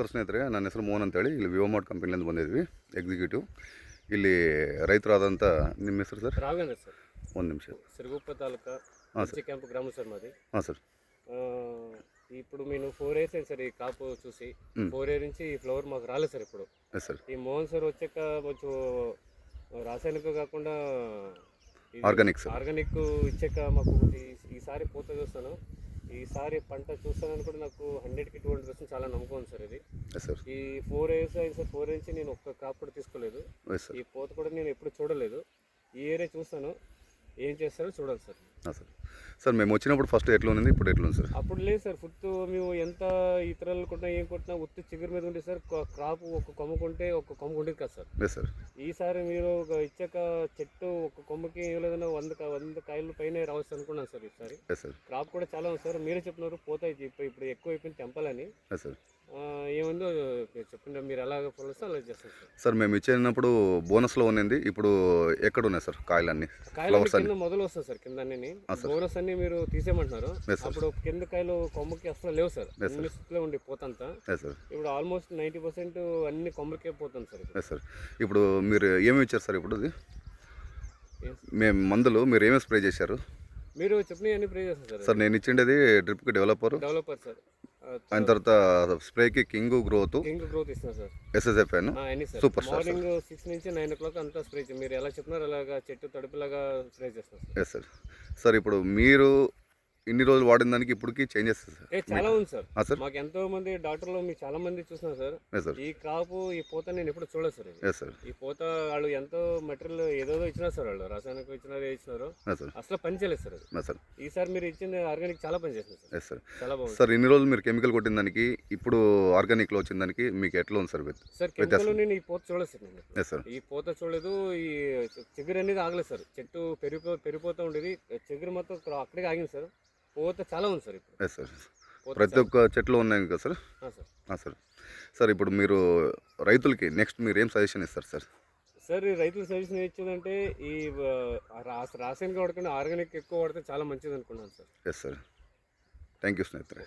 ಸ್ನೇಹಿತರೆ, ನನ್ನ ಹೆಸರು ಮೋಹನ್ ಅಂತೇಳಿ ಇಲ್ಲಿ ವಿವೋಮಾರ್ಟ್ ಕಂಪನಿಯಿಂದ ಬಂದಿದ್ವಿ ಎಕ್ಸಿಕ್ಯೂಟಿವ್. ಇಲ್ಲಿ ರೈತರಾದಂಥ ನಿಮ್ಮ ಹೆಸರು ಸರ್? ರಾಘವೇಂದ್ರ ಸರ್. ಒಂದು ನಿಮಿಷ. సిరుగుప్ప తాలూకా క్యాంప్ గ్రామం సార్ మాది. సార్ ఇప్పుడు నేను 4 ఇయర్స్ అయింది సార్ ఈ కాపు చూసి. 4 ఇయర్ నుంచి ఈ ఫ్లవర్ మాకు రాలేదు సార్ ఇప్పుడు. సార్ ఈ మోహన్ సార్ వచ్చాక కొంచెం రాసాయనిక కాకుండా ఆర్గానిక్ ఇచ్చాక మాకు ఈసారి పూత చూస్తాను. ఈసారి పంట చూస్తానని కూడా నాకు 100కి 200% చాలా నమ్మకం ఉంది సార్. ఇది ఈ 4 ఇయర్స్ అయింది సార్. 4 నుంచి నేను ఒక్క కాపు కూడా తీసుకోలేదు. ఈ పూత కూడా నేను ఎప్పుడు చూడలేదు. ఈ ఏరియా చూస్తాను, ఏం చేస్తారో చూడాలి సార్. సార్ మేము వచ్చినప్పుడు ఫస్ట్ ఎట్లా ఉంది, ఇప్పుడు ఎట్లా ఉంది సార్? అప్పుడు లేదు సార్. ఫుడ్ మేము ఎంత ఇతరులు కొట్టినా ఏం కొట్టినా ఉత్తి చిగురు మీద ఉండే సార్. క్రాప్ ఒక కొమ్మ కొంటే ఒక కొమ్మ ఉండేది కదా సార్. సార్ ఈసారి మీరు ఇచ్చాక చెట్టు ఒక కొమ్మకి ఏం లేదన్నా 100 కాయలు పైన రావచ్చు అనుకున్నాను సార్. ఈసారి క్రాప్ కూడా చాలా ఉంది సార్. మీరే చెప్పినారు పోత ఇప్పుడు ఎక్కువ అయిపోయింది తెంపాలని. ఏముందో చెప్పండి, మీరు ఎలాగ ఫాలో చేస్తే అలా చేస్తారు సార్. సార్ మేము ఇచ్చినప్పుడు బోనస్లో ఉన్నది, ఇప్పుడు ఎక్కడ ఉన్నాయి సార్ కాయలన్నీ? కింద మొదలు వస్తుంది సార్. కింద అన్ని బోనస్ అన్ని మీరు తీసేయమంటున్నారు. అప్పుడు కింద కాయలు కొమ్మకి అసలు లేవు సార్. అన్ని స్థితిలో ఉండి పోతంతా. ఇప్పుడు ఆల్మోస్ట్ 90% అన్ని కొమ్మకే పోతుంది సార్. సార్ ఇప్పుడు మీరు ఏమి ఇచ్చారు సార్? ఇప్పుడు మేము మందులు మీరు ఏమేమి స్ప్రే చేశారు? మీరు చెప్పిన అన్ని స్ప్రే చేస్తారు సార్. సార్ నేను ఇచ్చిండేది డ్రిప్కి డెవలపర్ సార్. అయిన తర్వాత స్ప్రేకి కింగ్ గ్రోత్ ఇస్తున్నారు sir. SSF super sir. Morning 6 నుంచి 9 o'clock అంతా స్ప్రే మీరు ఎలా చెప్పినారు అలాగా చెట్టు తడుపులాగా స్ప్రే చేస్తారు సార్. సార్ ఇప్పుడు మీరు ఇన్ని రోజులు వాడిన దానికి ఇప్పటికి చేంజెస్ చాలా ఉంది సార్. మాకు ఎంతో మంది డాక్టర్లు మీకు చాలా మంది చూస్తున్నారు సార్. ఈ కాపు ఈ పూత నేను ఎప్పుడు చూడలేదు సార్. ఈ పూత వాళ్ళు ఎంతో మెటీరియల్ ఏదో ఇచ్చినారు సార్. వాళ్ళు రాసాయనిక ఇచ్చినారు అసలు పని చేయలేదు సార్. ఈసారి మీరు ఇచ్చిన ఆర్గానిక్ చాలా పని చేస్తుంది సార్. చాలా బాగుంది సార్. ఇన్ని రోజులు మీరు కెమికల్ కొట్టిన దానికి ఇప్పుడు ఆర్గానిక్ లో వచ్చిన దానికి మీకు ఎట్లా ఉంది సార్? సార్ కెమికల్ నేను ఈ పూత చూడలేదు సార్. ఈ పూత చూడలేదు. ఈ చిగురు అనేది ఆగలేదు సార్. చెట్టు పెరిగిపోతూ ఉండేది. చిగురు మొత్తం అక్కడికి ఆగింది సార్. పూత చాలా ఉంది సార్ ఇప్పుడు. సార్ ప్రతి ఒక్క చెట్లు ఉన్నాయి కదా సార్? సార్ సార్ ఇప్పుడు మీరు రైతులకి నెక్స్ట్ మీరు ఏం సజెషన్ ఇస్తారు సార్? సార్ ఈ రైతులు సజెషన్ ఇచ్చేదంటే ఈ రాసాయనిక వాడకుండా ఆర్గానిక్ ఎక్కువ వాడితే చాలా మంచిది అనుకున్నాను సార్. సార్ థ్యాంక్ యూ స్నేహితులు.